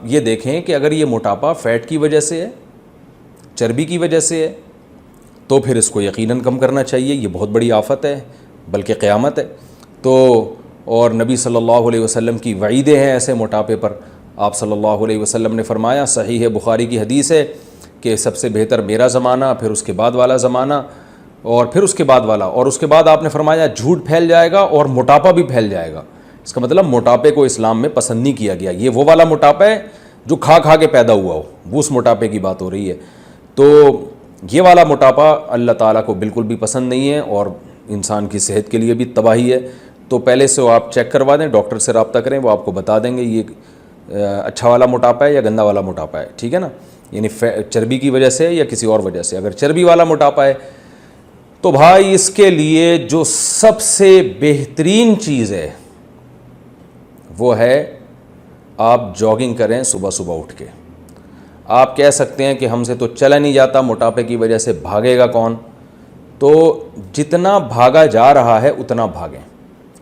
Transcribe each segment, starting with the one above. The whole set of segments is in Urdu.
یہ دیکھیں کہ اگر یہ موٹاپا فیٹ کی وجہ سے ہے، چربی کی وجہ سے ہے، تو پھر اس کو یقیناً کم کرنا چاہیے. یہ بہت بڑی آفت ہے، بلکہ قیامت ہے. تو اور نبی صلی اللہ علیہ وسلم کی وعیدیں ہیں ایسے موٹاپے پر. آپ صلی اللہ علیہ وسلم نے فرمایا، صحیح بخاری کی حدیث ہے، کہ سب سے بہتر میرا زمانہ، پھر اس کے بعد والا زمانہ، اور پھر اس کے بعد والا، اور اس کے بعد آپ نے فرمایا جھوٹ پھیل جائے گا اور موٹاپا بھی پھیل جائے گا. اس کا مطلب موٹاپے کو اسلام میں پسند نہیں کیا گیا. یہ وہ والا موٹاپا ہے جو کھا کھا کے پیدا ہوا ہو، وہ اس موٹاپے کی بات ہو رہی ہے. تو یہ والا موٹاپا اللہ تعالیٰ کو بالکل بھی پسند نہیں ہے، اور انسان کی صحت کے لیے بھی تباہی ہے. تو پہلے سے وہ آپ چیک کروا دیں، ڈاکٹر سے رابطہ کریں، وہ آپ کو بتا دیں گے یہ اچھا والا موٹاپا ہے یا گندا والا موٹاپا ہے. ٹھیک ہے نا، یعنی چربی کی وجہ سے یا کسی اور وجہ سے. اگر چربی والا موٹاپا ہے تو بھائی اس کے لیے جو سب سے بہترین چیز ہے وہ ہے آپ جاگنگ کریں صبح صبح اٹھ کے. آپ کہہ سکتے ہیں کہ ہم سے تو چلا نہیں جاتا موٹاپے کی وجہ سے، بھاگے گا کون؟ تو جتنا بھاگا جا رہا ہے اتنا بھاگیں.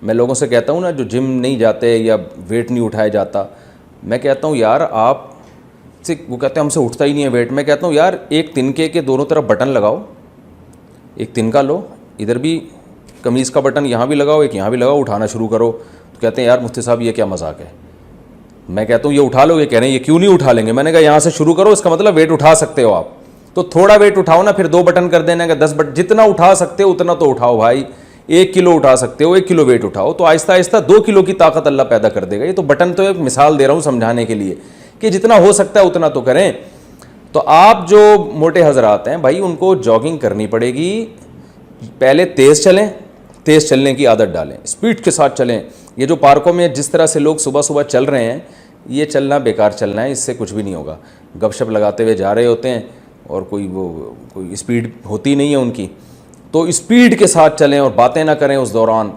میں لوگوں سے کہتا ہوں نا جو جم نہیں جاتے یا ویٹ نہیں اٹھایا جاتا، میں کہتا ہوں یار آپ سے، وہ کہتے ہیں ہم سے اٹھتا ہی نہیں ہے ویٹ. میں کہتا ہوں یار ایک تنکے کے دونوں طرف بٹن لگاؤ، ایک تنکا لو، ادھر بھی قمیض کا بٹن یہاں بھی لگاؤ، ایک یہاں بھی لگاؤ، اٹھانا شروع کرو. تو کہتے ہیں یار مفتی صاحب یہ کیا مذاق ہے. میں کہتا ہوں یہ اٹھا لو. یہ کہہ رہے ہیں یہ کیوں نہیں اٹھا لیں گے. میں نے کہا یہاں سے شروع کرو، اس کا مطلب ویٹ اٹھا سکتے ہو آپ. تو تھوڑا ویٹ اٹھاؤ نا، پھر 2 بٹن کر دینا کہ 10 بٹن، جتنا اٹھا سکتے ہو اتنا تو اٹھاؤ بھائی. 1 کلو اٹھا سکتے ہو، 1 کلو ویٹ اٹھاؤ، تو آہستہ آہستہ 2 کلو کی طاقت اللہ پیدا کر دے گا. یہ تو بٹن تو ایک مثال دے رہا ہوں سمجھانے کے لیے کہ جتنا ہو سکتا ہے اتنا تو کریں. تو آپ جو موٹے حضرات ہیں بھائی ان کو جاگنگ کرنی پڑے گی. پہلے تیز چلیں، تیز چلنے کی عادت ڈالیں، اسپیڈ کے ساتھ چلیں. یہ جو پارکوں میں جس طرح سے لوگ صبح صبح چل رہے ہیں، یہ چلنا بیکار چلنا ہے، اس سے کچھ بھی نہیں ہوگا. گپ شپ لگاتے ہوئے جا رہے ہوتے ہیں اور کوئی اسپیڈ ہوتی نہیں ہے ان کی. تو اسپیڈ کے ساتھ چلیں اور باتیں نہ کریں اس دوران.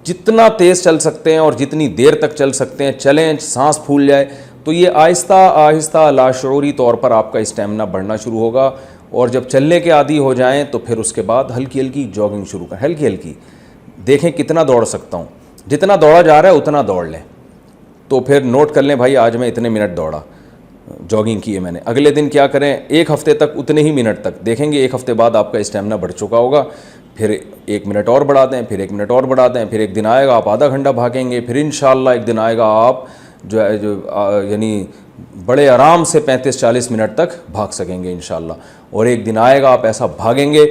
جتنا تیز چل سکتے ہیں اور جتنی دیر تک چل سکتے ہیں چلیں، سانس پھول جائے. تو یہ آہستہ آہستہ لاشعوری طور پر آپ کا اسٹیمنا بڑھنا شروع ہوگا. اور جب چلنے کے عادی ہو جائیں تو پھر اس کے بعد ہلکی ہلکی جاگنگ شروع کریں، ہلکی ہلکی. دیکھیں کتنا دوڑ سکتا ہوں، جتنا دوڑا جا رہا ہے اتنا دوڑ لیں. تو پھر نوٹ کر لیں بھائی آج میں اتنے منٹ دوڑا، جاگنگ کی ہے میں نے. اگلے دن کیا کریں، 1 ہفتے تک اتنے ہی منٹ تک. دیکھیں گے 1 ہفتے بعد آپ کا اسٹیمنا بڑھ چکا ہوگا. پھر 1 منٹ اور بڑھا دیں، پھر 1 منٹ اور بڑھا دیں. پھر ایک دن آئے گا آپ آدھا گھنٹہ بھاگیں گے. پھر انشاءاللہ ایک دن آئے گا آپ یعنی بڑے آرام سے 35-40 منٹ تک بھاگ سکیں گے انشاءاللہ. اور ایک دن آئے گا آپ ایسا بھاگیں گے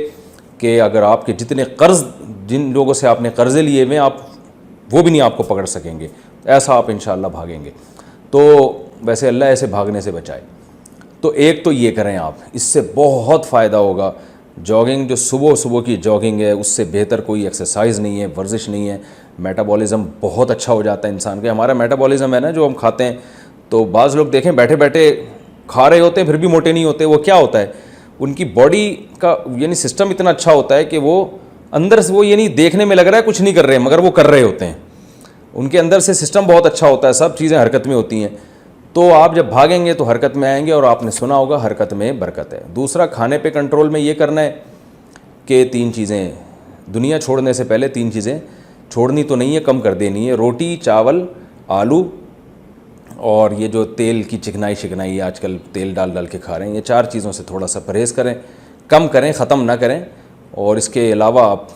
کہ اگر آپ کے جتنے قرض، جن لوگوں سے آپ نے قرضے لیے ہوئے آپ، وہ بھی نہیں آپ کو پکڑ سکیں گے. ایسا آپ انشاءاللہ بھاگیں گے. تو ویسے اللہ ایسے بھاگنے سے بچائے. تو ایک تو یہ کریں آپ، اس سے بہت فائدہ ہوگا. جاگنگ جو صبح کی جاگنگ ہے اس سے بہتر کوئی ایکسرسائز نہیں ہے، ورزش نہیں ہے. میٹابولزم بہت اچھا ہو جاتا ہے انسان کا. ہمارا میٹابولزم ہے نا جو ہم کھاتے ہیں، تو بعض لوگ دیکھیں بیٹھے بیٹھے کھا رہے ہوتے ہیں پھر بھی موٹے نہیں ہوتے. وہ کیا ہوتا ہے، ان کی باڈی کا یعنی سسٹم اتنا اچھا ہوتا ہے کہ وہ اندر سے، وہ یعنی دیکھنے میں لگ رہا ہے کچھ نہیں کر رہے مگر وہ کر رہے ہوتے ہیں. ان کے اندر سے سسٹم بہت اچھا ہوتا ہے، سب چیزیں حرکت میں ہوتی ہیں. تو آپ جب بھاگیں گے تو حرکت میں آئیں گے، اور آپ نے سنا ہوگا حرکت میں برکت ہے. دوسرا، کھانے پہ کنٹرول میں یہ کرنا ہے کہ 3 چیزیں دنیا چھوڑنے سے پہلے 3 چیزیں چھوڑنی تو نہیں ہے، کم کر دینی ہے. روٹی، چاول، آلو، اور یہ جو تیل کی چکنائی شکنائی آج کل تیل ڈال کے کھا رہے ہیں، یہ 4 چیزوں سے تھوڑا سا پرہیز کریں، کم کریں، ختم نہ کریں. اور اس کے علاوہ آپ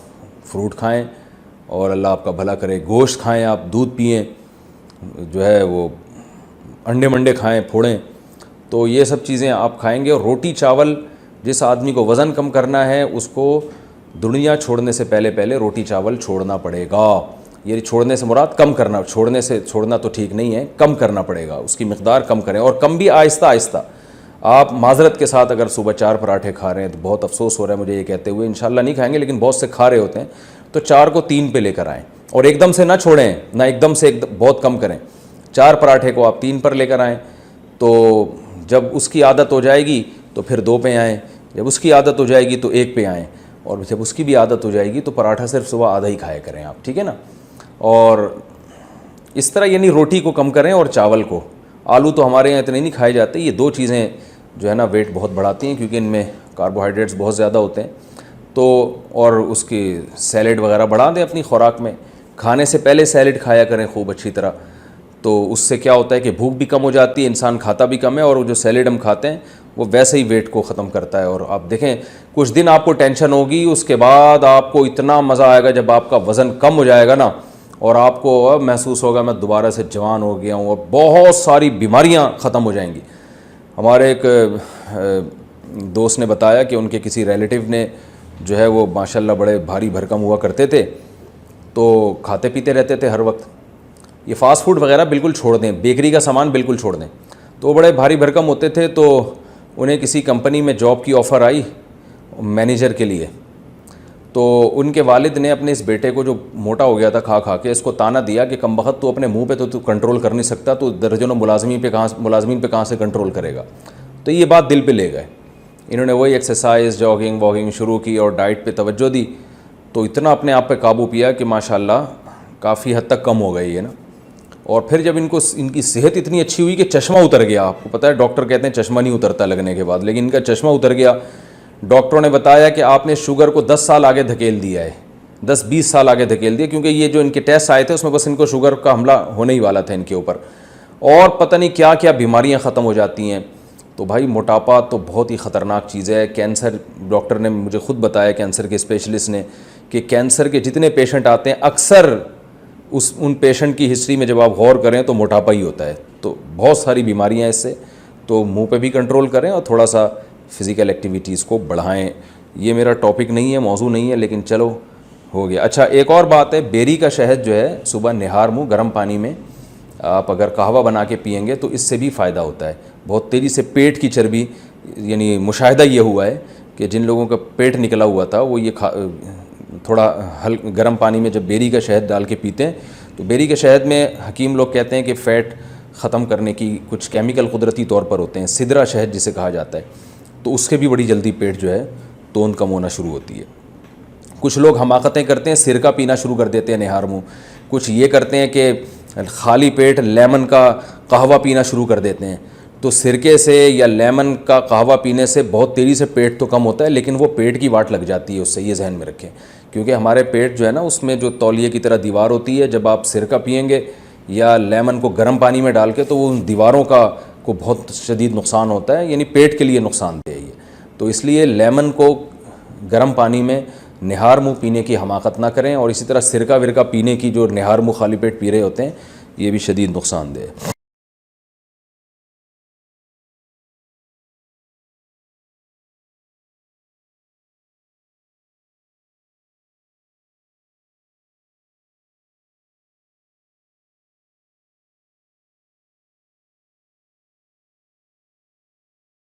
فروٹ کھائیں، اور اللہ آپ کا بھلا کرے گوشت کھائیں، آپ دودھ پئیں، جو ہے وہ انڈے منڈے کھائیں، پھوڑیں. تو یہ سب چیزیں آپ کھائیں گے. اور روٹی چاول، جس آدمی کو وزن کم کرنا ہے اس کو دنیا چھوڑنے سے پہلے روٹی چاول چھوڑنا پڑے گا. یہ چھوڑنے سے مراد کم کرنا، چھوڑنا تو ٹھیک نہیں ہے، کم کرنا پڑے گا، اس کی مقدار کم کریں. اور کم بھی آہستہ آہستہ. آپ معذرت کے ساتھ اگر صبح 4 پراٹھے کھا رہے ہیں تو بہت افسوس ہو رہا ہے مجھے یہ کہتے ہوئے، انشاءاللہ نہیں کھائیں گے لیکن بہت سے کھا رہے ہوتے ہیں، تو 4 کو 3 پہ لے کر آئیں. اور ایک دم سے نہ چھوڑیں، نہ ایک دم سے بہت کم کریں. 4 پراٹھے کو آپ 3 پر لے کر آئیں. تو جب اس کی عادت ہو جائے گی تو پھر 2 پہ آئیں. جب اس کی عادت ہو جائے گی تو 1 پہ آئیں. اور جب اس کی بھی عادت ہو جائے گی تو پراٹھا صرف صبح آدھا ہی کھایا کریں آپ، ٹھیک ہے نا. اور اس طرح یعنی روٹی کو کم کریں اور چاول کو. آلو تو ہمارے یہاں اتنے نہیں کھائے جاتے. یہ 2 چیزیں جو ہے نا ویٹ بہت بڑھاتی ہیں کیونکہ ان میں کاربوہائیڈریٹس بہت زیادہ ہوتے ہیں. تو اور اس کی سیلیڈ وغیرہ بڑھا دیں اپنی خوراک میں. کھانے سے پہلے سیلیڈ کھایا کریں خوب اچھی طرح. تو اس سے کیا ہوتا ہے کہ بھوک بھی کم ہو جاتی ہے, انسان کھاتا بھی کم ہے, اور وہ جو سیلیڈ ہم کھاتے ہیں وہ ویسے ہی ویٹ کو ختم کرتا ہے. اور آپ دیکھیں کچھ دن آپ کو ٹینشن ہوگی, اس کے بعد آپ کو اتنا مزہ آئے گا جب آپ کا وزن کم ہو جائے گا نا, اور آپ کو اب محسوس ہوگا میں دوبارہ سے جوان ہو گیا ہوں, اب بہت ساری بیماریاں ختم ہو جائیں گی. ہمارے ایک دوست نے بتایا کہ ان کے کسی ریلیٹیو نے جو ہے وہ ماشاءاللہ بڑے بھاری بھرکم ہوا کرتے تھے, تو کھاتے پیتے رہتے تھے ہر وقت, یہ فاسٹ فوڈ وغیرہ بالکل چھوڑ دیں, بیکری کا سامان بالکل چھوڑ دیں. تو وہ بڑے بھاری بھرکم ہوتے تھے, تو انہیں کسی کمپنی میں جاب کی آفر آئی مینیجر کے لیے. تو ان کے والد نے اپنے اس بیٹے کو جو موٹا ہو گیا تھا کھا کھا کے, اس کو تانا دیا کہ کم بخت تو اپنے منہ پہ تو کنٹرول کر نہیں سکتا, تو درجنوں ملازمین پہ کہاں سے کنٹرول کرے گا. تو یہ بات دل پہ لے گئے, انہوں نے وہی ایکسرسائز جاگنگ واگنگ شروع کی اور ڈائٹ پہ توجہ دی, تو اتنا اپنے آپ پہ قابو پیا کہ ماشاءاللہ کافی حد تک کم ہو گئی ہے نا. اور پھر جب ان کی صحت اتنی اچھی ہوئی کہ چشمہ اتر گیا, آپ کو پتہ ہے ڈاکٹر کہتے ہیں چشمہ نہیں اترتا لگنے کے بعد, لیکن ان کا چشمہ اتر گیا. ڈاکٹروں نے بتایا کہ آپ نے شوگر کو 10 سال آگے دھکیل دیا ہے, 10-20 سال آگے دھکیل دیا, کیونکہ یہ جو ان کے ٹیسٹ آئے تھے اس میں بس ان کو شوگر کا حملہ ہونے ہی والا تھا ان کے اوپر, اور پتہ نہیں کیا کیا بیماریاں ختم ہو جاتی ہیں. تو بھائی موٹاپا تو بہت ہی خطرناک چیز ہے. کینسر, ڈاکٹر نے مجھے خود بتایا کینسر کے اسپیشلسٹ نے, کہ کینسر کے جتنے پیشنٹ آتے ہیں اکثر ان پیشنٹ کی ہسٹری میں جب آپ غور کریں تو موٹاپا ہی ہوتا ہے. تو بہت ساری بیماریاں اس سے, تو منہ پہ بھی کنٹرول کریں اور تھوڑا سا فزیکل ایکٹیویٹیز کو بڑھائیں. یہ میرا ٹاپک نہیں ہے, موضوع نہیں ہے, لیکن چلو ہو گیا. اچھا ایک اور بات ہے, بیری کا شہد جو ہے صبح نہار منہ گرم پانی میں آپ اگر قہوہ بنا کے پئیں گے تو اس سے بھی فائدہ ہوتا ہے. بہت تیزی سے پیٹ کی چربی, یعنی مشاہدہ یہ ہوا ہے کہ جن لوگوں کا پیٹ نکلا ہوا تھا وہ یہ تھوڑا گرم پانی میں جب بیری کا شہد ڈال کے پیتے ہیں, تو بیری کے شہد میں حکیم لوگ کہتے ہیں کہ فیٹ ختم کرنے کی کچھ کیمیکل قدرتی طور پر ہوتے ہیں, سدرا شہد جسے کہا جاتا ہے, تو اس سے بھی بڑی جلدی پیٹ جو ہے توند کم ہونا شروع ہوتی ہے. کچھ لوگ حماقتیں کرتے ہیں, سرکہ پینا شروع کر دیتے ہیں نہار منہ. کچھ یہ کرتے ہیں کہ خالی پیٹ لیمن کا قہوہ پینا شروع کر دیتے ہیں. تو سرکے سے یا لیمن کا قہوہ پینے سے بہت تیزی سے پیٹ تو کم ہوتا ہے, لیکن وہ پیٹ کی واٹ لگ جاتی ہے اس سے, یہ ذہن میں رکھیں. کیونکہ ہمارے پیٹ جو ہے نا اس میں جو تولیے کی طرح دیوار ہوتی ہے, جب آپ سرکہ پئیں گے یا لیمن کو گرم پانی میں ڈال کے, تو وہ ان دیواروں کو بہت شدید نقصان ہوتا ہے, یعنی پیٹ کے لیے نقصان دہ ہے یہ. تو اس لیے لیمن کو گرم پانی میں نہار منہ پینے کی حماقت نہ کریں, اور اسی طرح سرکہ ورکہ پینے کی جو نہار منہ خالی پیٹ پی رہے ہوتے ہیں یہ بھی شدید نقصان دہ ہے.